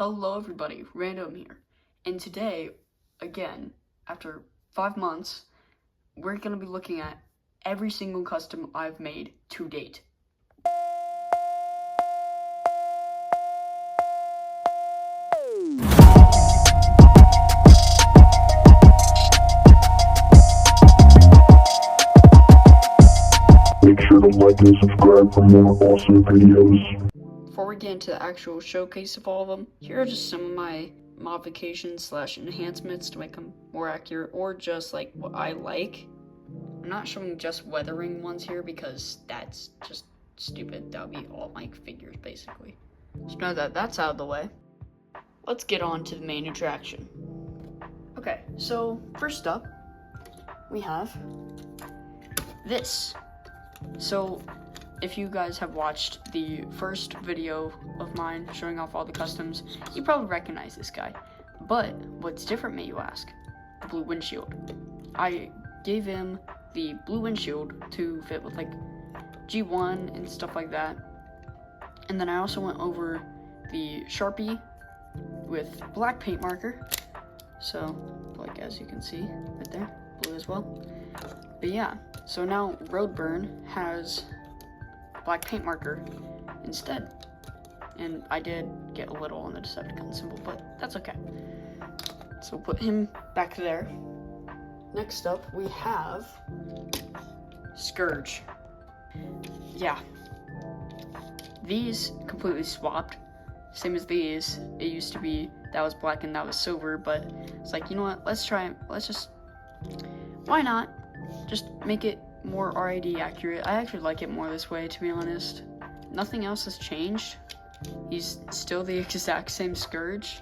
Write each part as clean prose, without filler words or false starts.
Hello everybody, Random here. And today, again, after 5 months, we're going to be looking at every single custom I've made to date. Make sure to like and subscribe for more awesome videos. Before we get into the actual showcase of all of them, here are just some of my modifications / enhancements to make them more accurate, or just like what I like. I'm not showing just weathering ones here because that's just stupid. That would be all my figures basically. So now that that's out of the way, let's get on to the main attraction. Okay, so first up, we have this. So if you guys have watched the first video of mine showing off all the customs, you probably recognize this guy. But what's different, may you ask? The blue windshield. I gave him the blue windshield to fit with like G1 and stuff like that. And then I also went over the Sharpie with black paint marker. So, like as you can see right there, blue as well. But yeah, so now Roadburn has black paint marker instead. And I did get a little on the Decepticon symbol, but that's okay. So put him back there. Next up, we have Scourge. Yeah. These completely swapped. Same as these. It used to be that was black and that was silver, but it's like, you know what, why not? Just make it more RID accurate. I actually like it more this way, to be honest. Nothing else has changed. He's still the exact same Scourge.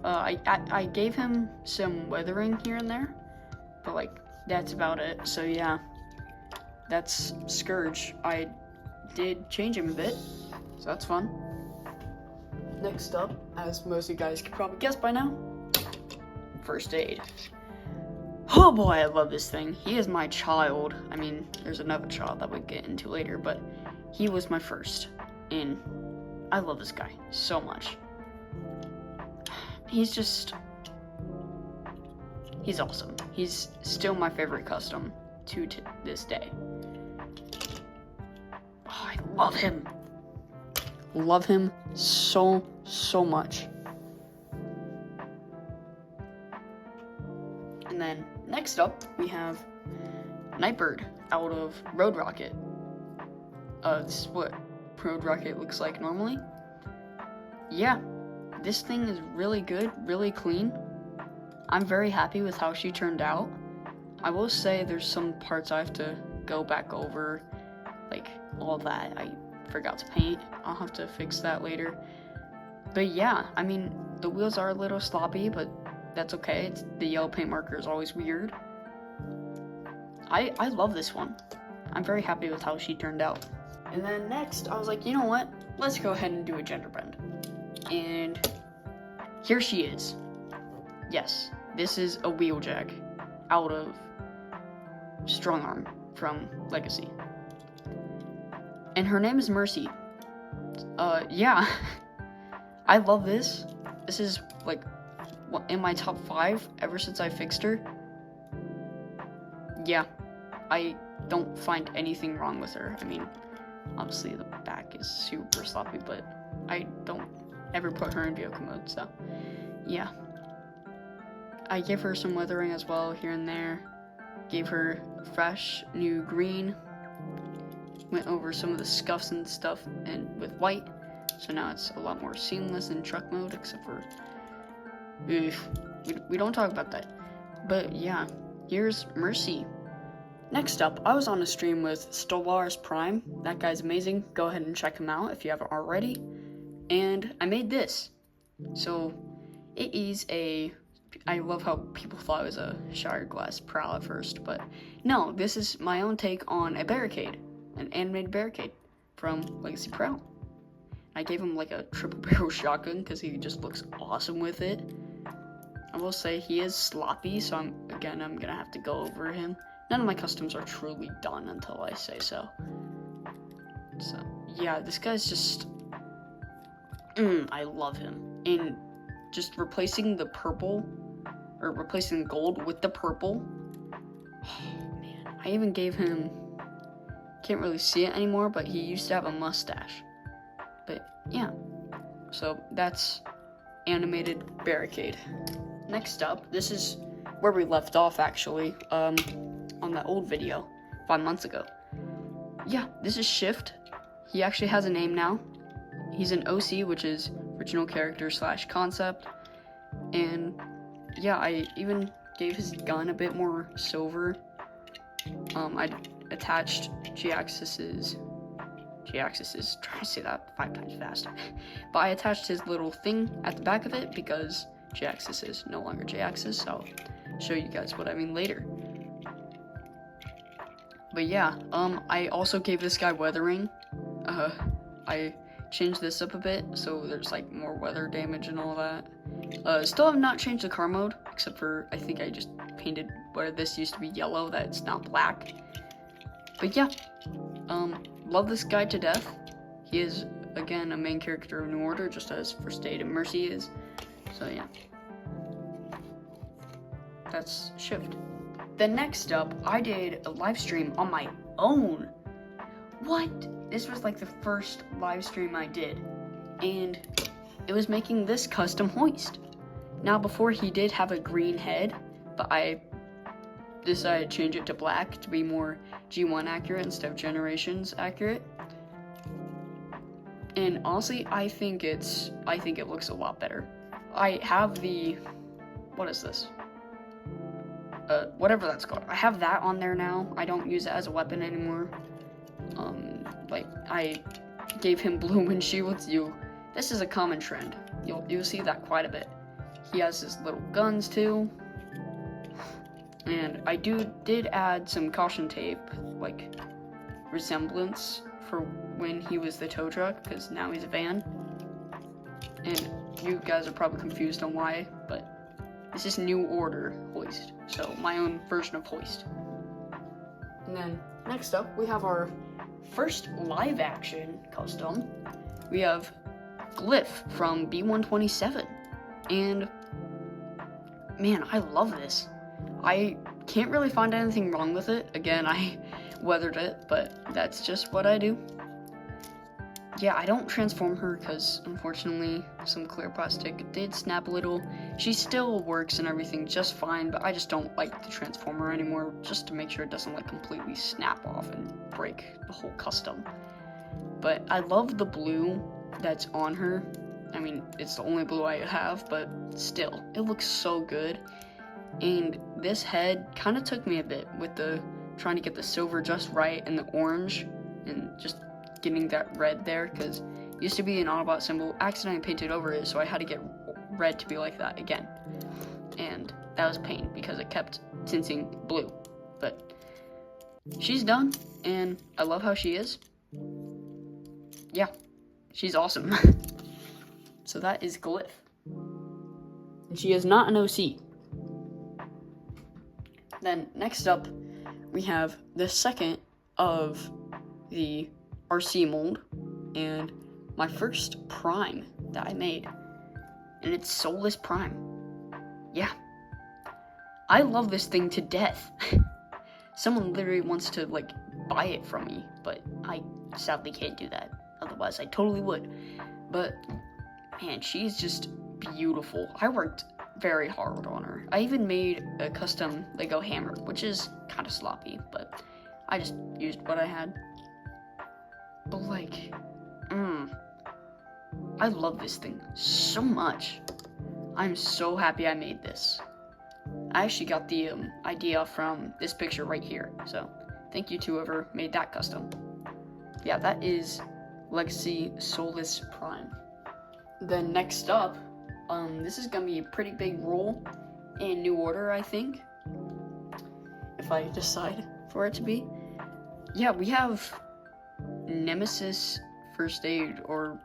I gave him some weathering here and there, but like that's about it. So yeah, that's Scourge. I did change him a bit, so that's fun. Next up, as most of you guys can probably guess by now, First Aid. Oh boy, I love this thing. He is my child. I mean, there's another child that we'll get into later, but he was my first. And I love this guy so much. He's awesome. He's still my favorite custom to this day. Oh, I love him. Love him so much. And then next up, we have Nightbird out of Road Rocket. This is what Road Rocket looks like normally. Yeah, this thing is really good, really clean. I'm very happy with how she turned out. I will say there's some parts I have to go back over, like all that I forgot to paint. I'll have to fix that later. But yeah, I mean, the wheels are a little sloppy, but that's okay. The yellow paint marker is always weird. I love this one. I'm very happy with how she turned out. And then next, I was like, you know what? Let's go ahead and do a gender bend. And here she is. Yes, this is a Wheeljack out of Strong Arm from Legacy. And her name is Mercy. Yeah. I love this. This is like in my top 5 ever since I fixed her. Yeah, I don't find anything wrong with her. I mean, obviously the back is super sloppy, but I don't ever put her in vehicle mode, so yeah. I gave her some weathering as well here and there. Gave her fresh new green. Went over some of the scuffs and stuff and with white, so now it's a lot more seamless in truck mode, except for we don't talk about that. But yeah, here's Mercy. Next up, I was on a stream with Stolaris Prime. That guy's amazing. Go ahead and check him out if you haven't already. And I made this. So it is I love how people thought it was a shattered glass prowl at first, but no, this is my own take on a barricade, an animated barricade from Legacy Prowl. I gave him like a triple barrel shotgun because he just looks awesome with it. I will say he is sloppy, so I'm gonna have to go over him. None of my customs are truly done until I say so. So yeah, this guy's just I love him. and just replacing the purple, or replacing gold with the purple. Oh man, I even gave him, can't really see it anymore, but he used to have a mustache. But yeah, so that's animated barricade. Next up, this is where we left off actually, on that old video 5 months ago. Yeah, this is Shift. He actually has a name now. He's an OC, which is original character / concept. And yeah, I even gave his gun a bit more silver. I attached G-Axis's, trying to say that 5 times fast. But I attached his little thing at the back of it because G-Axis is no longer G-Axis, so I'll show you guys what I mean later. But yeah, I also gave this guy weathering. I changed this up a bit, so there's like more weather damage and all that. Still have not changed the car mode, except for I think I just painted where this used to be yellow, that's now black. But yeah, love this guy to death. He is, again, a main character of New Order, just as First Aid and Mercy is. So yeah, that's Shift. Then next up, I did a live stream on my own. What? This was like the first live stream I did, and it was making this custom hoist. Now before he did have a green head, but I decided to change it to black to be more G1 accurate instead of Generations accurate. And honestly, I think it looks a lot better. I have the, what is this? Whatever that's called. I have that on there now. I don't use it as a weapon anymore. Like, I gave him blue windshields. This is a common trend. You'll see that quite a bit. He has his little guns too. And I did add some caution tape, like, resemblance for when he was the tow truck, because now he's a van. And you guys are probably confused on why, but this is New Order Hoist, so my own version of Hoist. And then next up, we have our first live action custom. We have Glyph from B127, and man, I love this. I can't really find anything wrong with it. Again, I weathered it, but that's just what I do. Yeah, I don't transform her because, unfortunately, some clear plastic did snap a little. She still works and everything just fine, but I just don't like to transform her anymore, just to make sure it doesn't, like, completely snap off and break the whole custom. But I love the blue that's on her. I mean, it's the only blue I have, but still, it looks so good. And this head kind of took me a bit with trying to get the silver just right and the orange, and just getting that red there, because it used to be an Autobot symbol, accidentally painted over it, so I had to get red to be like that again. And that was a pain, because it kept sensing blue. But she's done, and I love how she is. Yeah, she's awesome. So that is Glyph. And she is not an OC. Then next up, we have the second of the RC mold, and my first Prime that I made, and it's Soulless Prime. Yeah, I love this thing to death. Someone literally wants to, like, buy it from me, but I sadly can't do that, otherwise I totally would. But man, she's just beautiful. I worked very hard on her. I even made a custom Lego hammer, which is kind of sloppy, but I just used what I had. But like, I love this thing so much. I'm so happy I made this. I actually got the idea from this picture right here, so thank you to whoever made that custom. Yeah, that is Legacy Soulless Prime. Then next up, this is gonna be a pretty big role in New Order, I think, if I decide for it to be. Yeah, we have Nemesis First Aid, or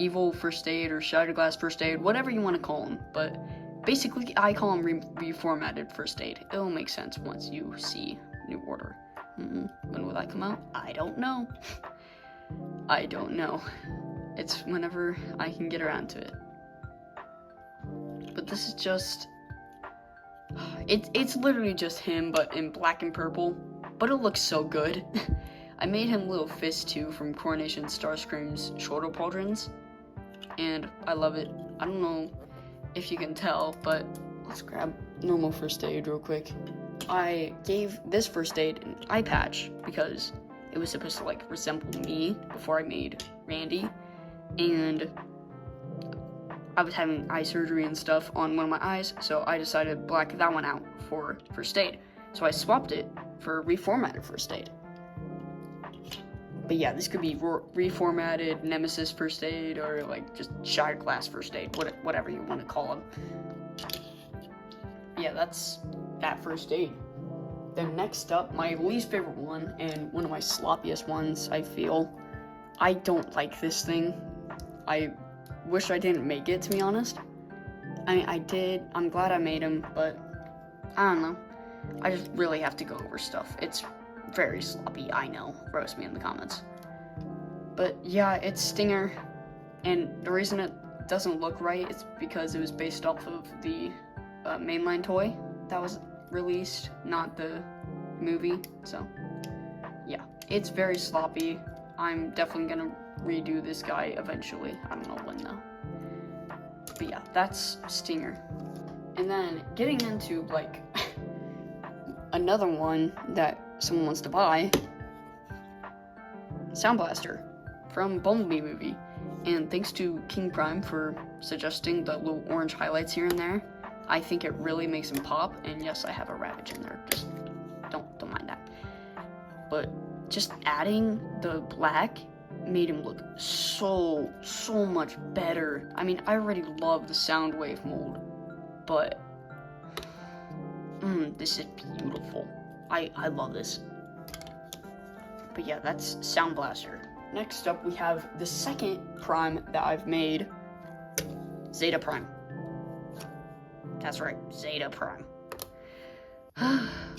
Evil First Aid, or Shattered Glass First Aid, whatever you want to call him, but basically I call him reformatted First Aid. It'll make sense once you see New Order. When will that come out? I don't know. I don't know. It's whenever I can get around to it. but this is just, it's literally just him, but in black and purple, but it looks so good. I made him Little Fist too from Coronation Starscream's Shoulder Pauldrons, and I love it. I don't know if you can tell, but let's grab normal first aid real quick. I gave this first aid an eye patch because it was supposed to like resemble me before I made Randy, and I was having eye surgery and stuff on one of my eyes, so I decided to black that one out for first aid. So I swapped it for reformatted first aid. But yeah, this could be reformatted Nemesis first aid or like just Shattered Glass first aid, whatever you want to call them. Yeah, that's that first aid. Then next up, my least favorite one, and one of my sloppiest ones, I feel. I don't like this thing. I wish I didn't make it, to be honest. I mean, I did. I'm glad I made him, but I don't know. I just really have to go over stuff. It's very sloppy, I know. Roast me in the comments. But yeah, it's Stinger, and the reason it doesn't look right is because it was based off of the mainline toy that was released, not the movie. So yeah, it's very sloppy. I'm definitely gonna redo this guy eventually. I don't know when though. But yeah, that's Stinger. And then getting into like another one that someone wants to buy, Soundblaster from Bumblebee movie. And thanks to King Prime for suggesting the little orange highlights here and there. I think it really makes him pop, and yes, I have a Ravage in there, just don't mind that. But just adding the black made him look so much better. I mean, I already love the Soundwave mold, but this is beautiful. I love this. But yeah, that's Soundblaster. Next up, we have the second Prime that I've made, Zeta Prime. That's right, Zeta Prime.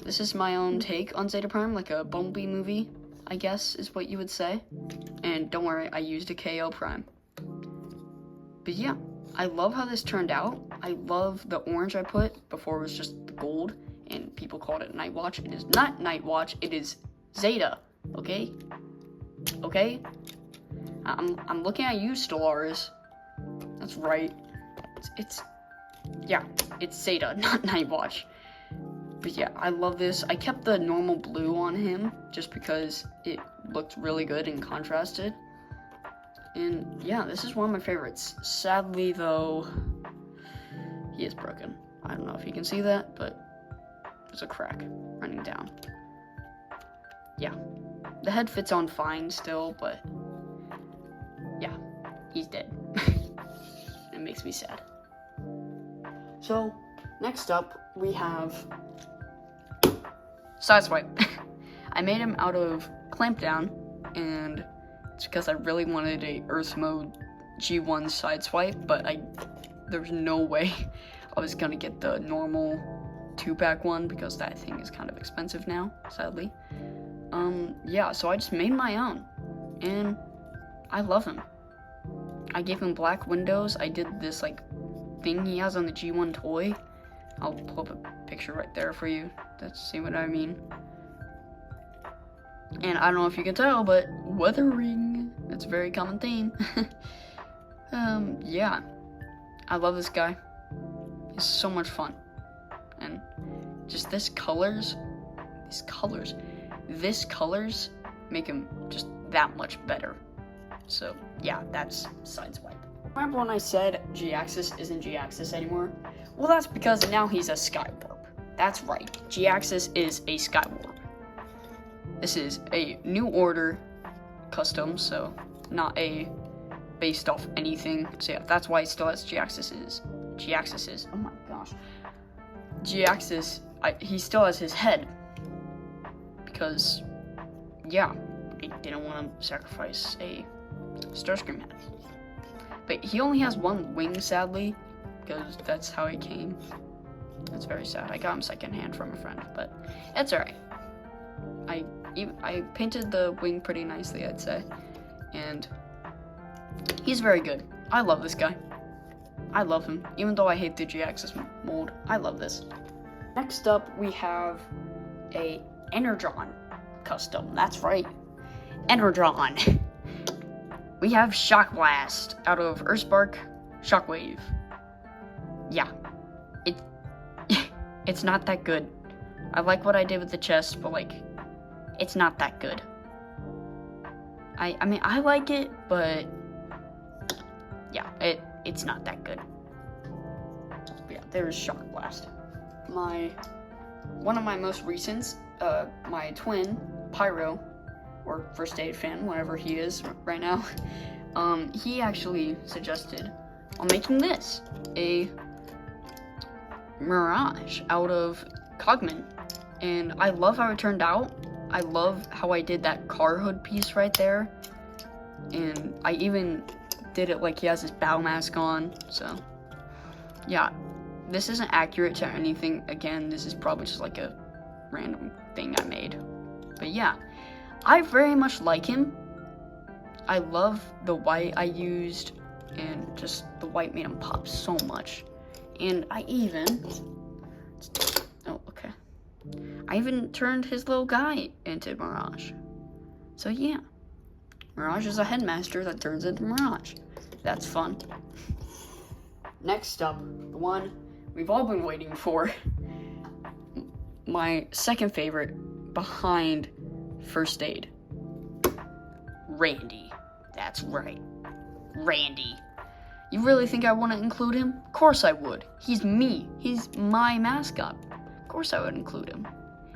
This is my own take on Zeta Prime, like a Bumblebee movie, I guess is what you would say. And don't worry, I used a KO Prime. But yeah, I love how this turned out. I love the orange I put before it was just the gold, and people called it Night Watch. It is not Night Watch, it is Zeta, okay? Okay? I'm looking at you, Stellaris. That's right. Yeah, it's Zeta, not Night Watch. But yeah, I love this. I kept the normal blue on him just because it looked really good and contrasted. And yeah, this is one of my favorites. Sadly, though, he is broken. I don't know if you can see that, but there's a crack running down. Yeah, the head fits on fine still, but yeah, he's dead. It makes me sad. So, next up, we have Sideswipe. I made him out of Clampdown, and it's because I really wanted a Earth Mode G1 Sideswipe, but there's no way I was gonna get the normal 2-pack one, because that thing is kind of expensive now, sadly. Yeah, so I just made my own, and I love him. I gave him black windows. I did this, like, thing he has on the G1 toy. I'll pull up a picture right there for you to see what I mean. And I don't know if you can tell, but weathering, it's a very common theme. Yeah, I love this guy. He's so much fun. And just this colors make him just that much better. So yeah, that's Sideswipe. Remember when I said G-Axis isn't G-Axis anymore? Well, that's because now he's a Skywarp. That's right, G-Axis is a Skywarp. This is a New Order custom, so not a based off anything. So yeah, that's why it still has G-Axis is. Oh my gosh. G-Axis, he still has his head. Because, yeah, he didn't want to sacrifice a Starscream head. But he only has one wing, sadly, because that's how he came. That's very sad. I got him secondhand from a friend, but it's alright. I painted the wing pretty nicely, I'd say, and he's very good. I love this guy. I love him. Even though I hate the G-axis mold, I love this. Next up, we have a Energon custom. That's right, Energon. We have Soundblast out of Earthspark Shockwave. Yeah, it's not that good. I like what I did with the chest, but like, it's not that good. I mean, I like it, but yeah, it's not that good. But yeah, there's Soundblast. One of my most recents, my twin, Pyro, or First Aid fan, whatever he is right now, he actually suggested on making this, a Mirage out of Cogman. And I love how it turned out. I love how I did that car hood piece right there. And I even did it like he has his bow mask on. So, yeah. This isn't accurate to anything. Again, this is probably just like a random thing I made. But yeah, I very much like him. I love the white I used, and just the white made him pop so much. And I even, oh, okay. I even turned his little guy into Mirage. So yeah, Mirage is a headmaster that turns into Mirage. That's fun. Next up, the one we've all been waiting for. My second favorite behind First Aid. Randy. That's right. Randy. You really think I want to include him? Of course I would. He's me. He's my mascot. Of course I would include him.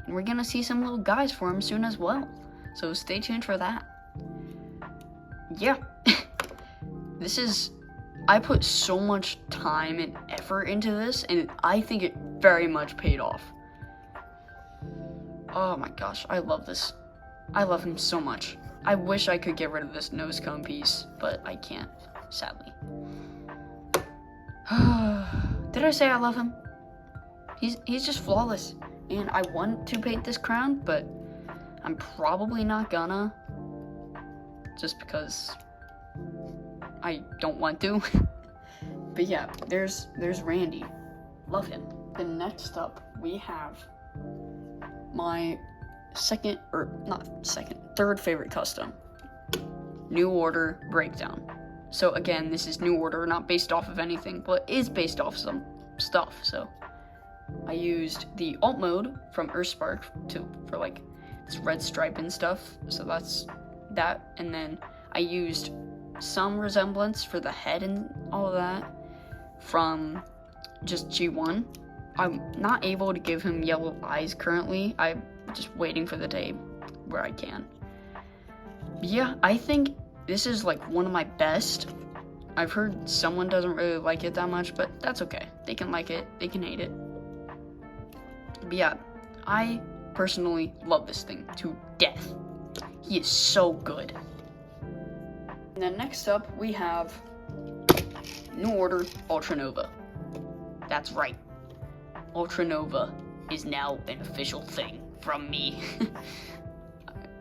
And we're gonna see some little guys for him soon as well. So stay tuned for that. Yeah. I put so much time and effort into this, and I think it very much paid off. Oh my gosh, I love this. I love him so much. I wish I could get rid of this nose cone piece, but I can't, sadly. Did I say I love him? He's just flawless, and I want to paint this crown, but I'm probably not gonna, just because I don't want to. But yeah, there's Randy. Love him. Then next up, we have my third favorite custom. New Order Breakdown. So again, this is New Order, not based off of anything, but is based off some stuff. So I used the alt mode from Earthspark for like this red stripe and stuff. So that's that. And then I used some resemblance for the head and all of that from just G1. I'm not able to give him yellow eyes currently. I'm just waiting for the day where I can. But yeah, I think this is like one of my best. I've heard someone doesn't really like it that much, but that's okay. They can like it, they can hate it. But yeah, I personally love this thing to death. He is so good. And then next up, we have New Order Ultra Nova. That's right. Ultra Nova is now an official thing from me.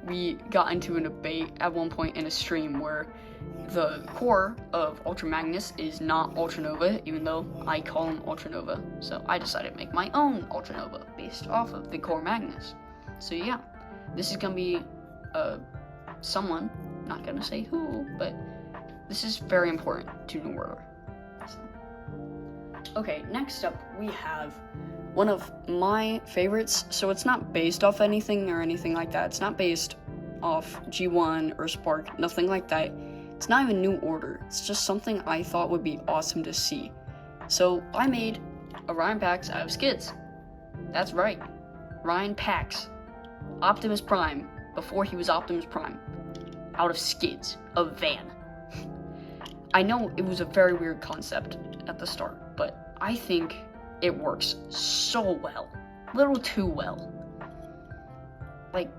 We got into a debate at one point in a stream where the core of Ultra Magnus is not Ultra Nova, even though I call him Ultra Nova. So I decided to make my own Ultra Nova based off of the core Magnus. So yeah, this is gonna be someone, not gonna say who, but this is very important to New Order. So. Okay, next up we have one of my favorites. So it's not based off anything or anything like that. It's not based off G1 or Spark, nothing like that. It's not even New Order. It's just something I thought would be awesome to see. So I made Orion Pax out of skids. That's right, Orion Pax, Optimus Prime, before he was Optimus Prime, out of skids, a van. I know it was a very weird concept at the start, but I think it works so well. A little too well. Like,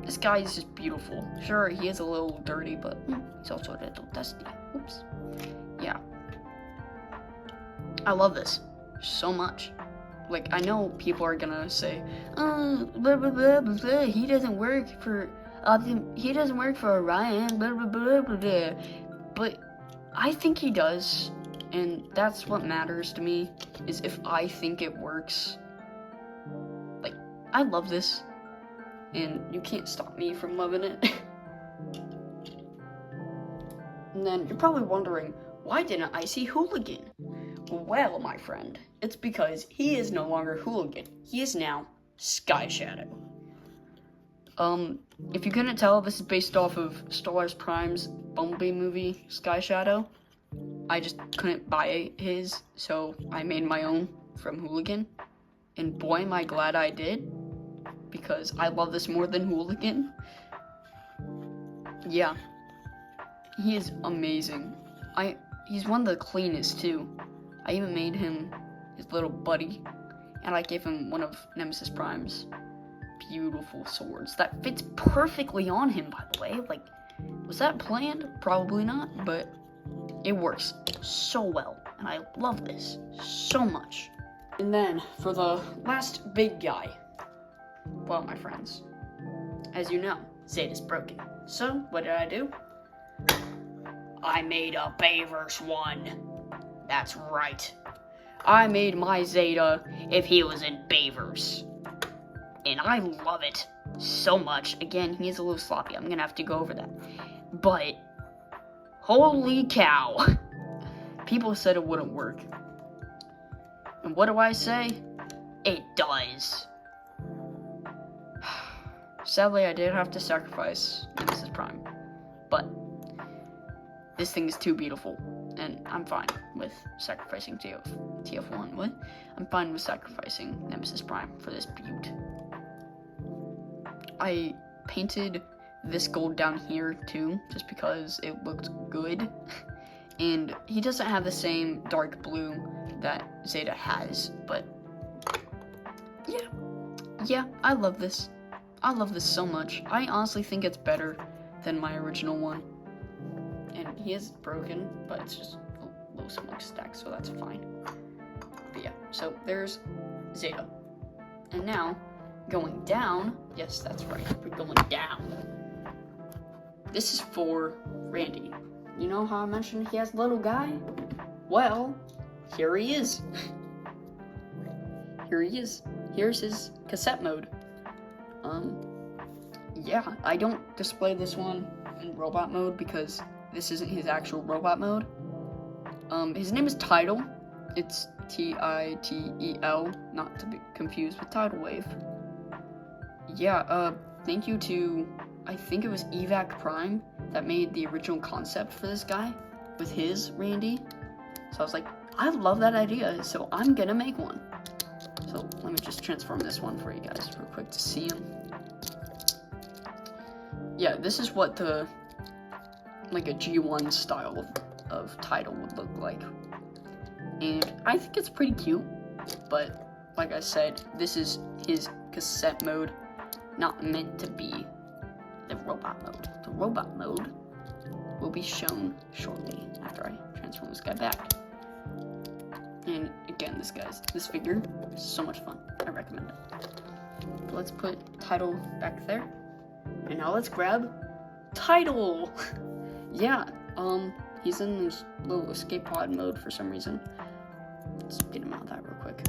this guy is just beautiful. Sure, he is a little dirty, but he's also a little dusty. Oops. Yeah. I love this so much. Like, I know people are gonna say, oh, blah, blah, blah, blah, blah. He doesn't work for Orion, blah, blah, blah, blah, blah. But I think he does. And that's what matters to me, is if I think it works. Like, I love this, and you can't stop me from loving it. And then you're probably wondering, why didn't I see Hooligan? Well, my friend, it's because he is no longer Hooligan. He is now Sky Shadow. If you couldn't tell, this is based off of Star Prime's Bumblebee movie, Sky Shadow. I just couldn't buy his, so I made my own from Hooligan. And boy, am I glad I did, because I love this more than Hooligan. Yeah, he is amazing. He's one of the cleanest, too. I even made him his little buddy, and I gave him one of Nemesis Prime's beautiful swords that fits perfectly on him, by the way. Like, was that planned? Probably not, but it works so well, and I love this so much. And then, for the last big guy, well, my friends, as you know, Zeta's broken. So, what did I do? I made a Bayverse one. That's right. I made my Zeta if he was in Bayverse. And I love it so much. Again, he is a little sloppy. I'm gonna have to go over that. But, holy cow. People said it wouldn't work. And what do I say? It does. Sadly, I did have to sacrifice Nemesis Prime. But, this thing is too beautiful. And I'm fine with sacrificing TF1. What? I'm fine with sacrificing Nemesis Prime for this beaut. I painted this gold down here too, just because it looked good. And he doesn't have the same dark blue that Zeta has, but yeah, I love this. I love this so much. I honestly think it's better than my original one. And he is broken, but it's just a low smokestack, so that's fine. But yeah, so there's Zeta. And now, going down, yes, that's right, we're going down. This is for Randy. You know how I mentioned he has a little guy? Well, here he is. Here he is. Here's his cassette mode. Yeah, I don't display this one in robot mode because this isn't his actual robot mode. His name is Tidal. It's Titel, not to be confused with Tidal Wave. Yeah, thank you to, I think it was Evac Prime that made the original concept for this guy with his Randy. So I was like, I love that idea, so I'm gonna make one. So let me just transform this one for you guys real quick to see him. Yeah, this is what the, like a G1 style of Tidal would look like. And I think it's pretty cute, but like I said, this is his cassette mode, not meant to be the robot mode. The robot mode will be shown shortly after I transform this guy back. And again, this figure is so much fun. I recommend it. So let's put Tidal back there. And now let's grab Tidal. Yeah, he's in this little escape pod mode for some reason. Let's get him out of that real quick.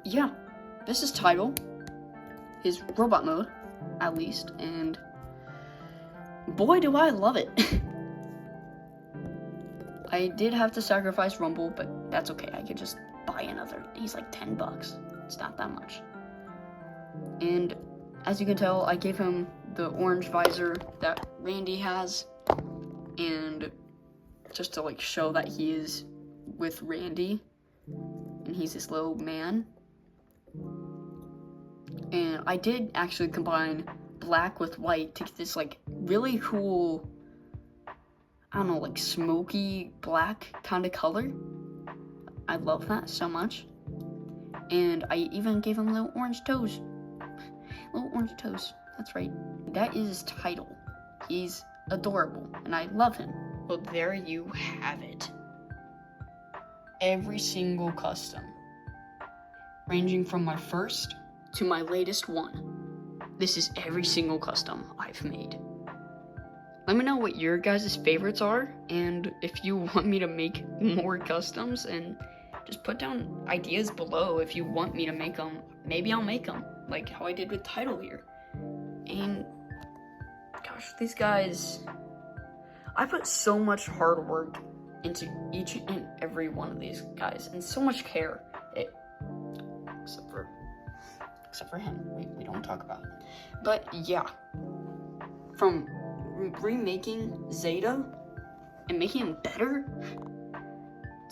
Yeah, this is Tidal. His robot mode, at least, and boy do I love it. I did have to sacrifice Rumble, but that's okay. I could just buy another. He's like $10. It's not that much. And as you can tell, I gave him the orange visor that Randy has, and just to like show that he is with Randy, and he's this little man. And I did actually combine black with white to get this like really cool, I don't know, like smoky black kind of color. I love that so much. And I even gave him little orange toes. Little orange toes, that's right. That is Tidal. He's adorable, and I love him. Well, there you have it. Every single custom, ranging from my first to my latest one. This is every single custom I've made. Let me know what your guys' favorites are, and if you want me to make more customs, and just put down ideas below if you want me to make them. Maybe I'll make them, like how I did with Title here. And gosh, these guys, I put so much hard work into each and every one of these guys, and so much care. Except for him, we don't talk about it. But yeah, from remaking Zeta and making him better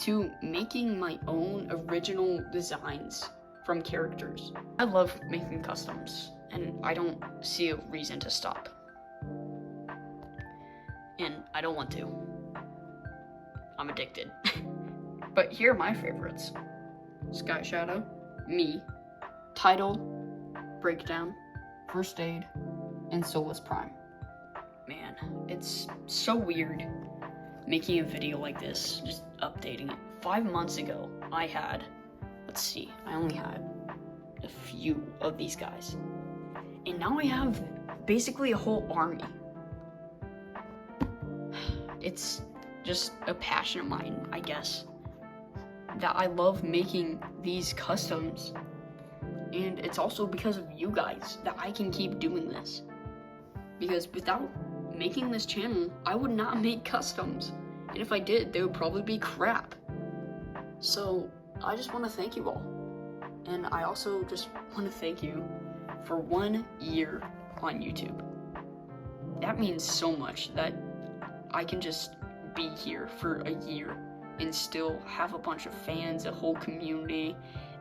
to making my own original designs from characters. I love making customs, and I don't see a reason to stop. And I don't want to. I'm addicted. But here are my favorites. Sky Shadow, me, Title, Breakdown, First Aid, and Solus Prime. Man, it's so weird making a video like this, just updating it. 5 months ago, I only had a few of these guys. And now I have basically a whole army. It's just a passion of mine, I guess, that I love making these customs. And it's also because of you guys that I can keep doing this. Because without making this channel, I would not make customs. And if I did, they would probably be crap. So I just want to thank you all. And I also just want to thank you for 1 year on YouTube. That means so much that I can just be here for a year and still have a bunch of fans, a whole community,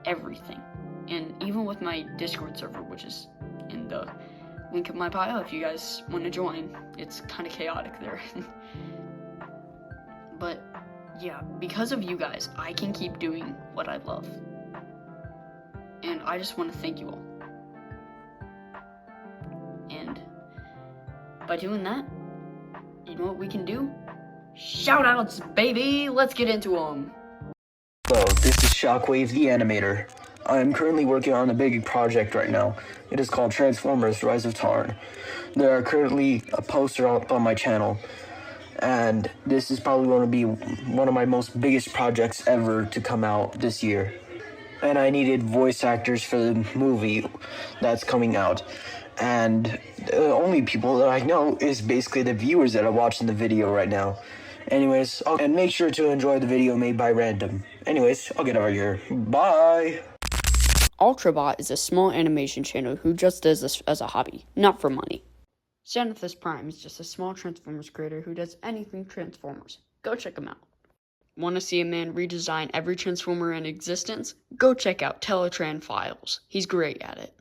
everything. And even with my Discord server, which is in the link in my bio if you guys want to join. It's kind of chaotic there. But yeah, because of you guys, I can keep doing what I love. And I just want to thank you all. And by doing that, you know what we can do? Shout outs, baby! Let's get into them! Hello, this is Shockwave the Animator. I am currently working on a big project right now. It is called Transformers Rise of Tarn. There are currently a poster up on my channel, and this is probably going to be one of my most biggest projects ever to come out this year. And I needed voice actors for the movie that's coming out. And the only people that I know is basically the viewers that are watching the video right now. Anyways, and make sure to enjoy the video made by Random. Anyways, I'll get over here. Bye! Ultrabot is a small animation channel who just does this as a hobby, not for money. Xanathus Prime is just a small Transformers creator who does anything Transformers. Go check him out. Want to see a man redesign every Transformer in existence? Go check out Teletran Files. He's great at it.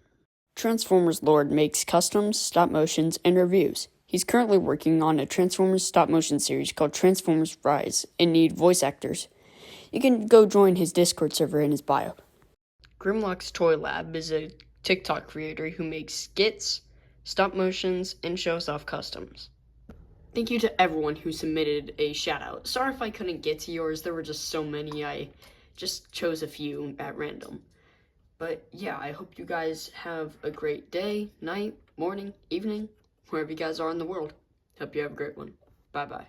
Transformers Lord makes customs, stop motions, and reviews. He's currently working on a Transformers stop motion series called Transformers Rise and need voice actors. You can go join his Discord server in his bio. Grimlock's Toy Lab is a TikTok creator who makes skits, stop motions, and shows off customs. Thank you to everyone who submitted a shout out. Sorry if I couldn't get to yours, there were just so many, I just chose a few at random. But yeah, I hope you guys have a great day, night, morning, evening, wherever you guys are in the world. Hope you have a great one. Bye bye.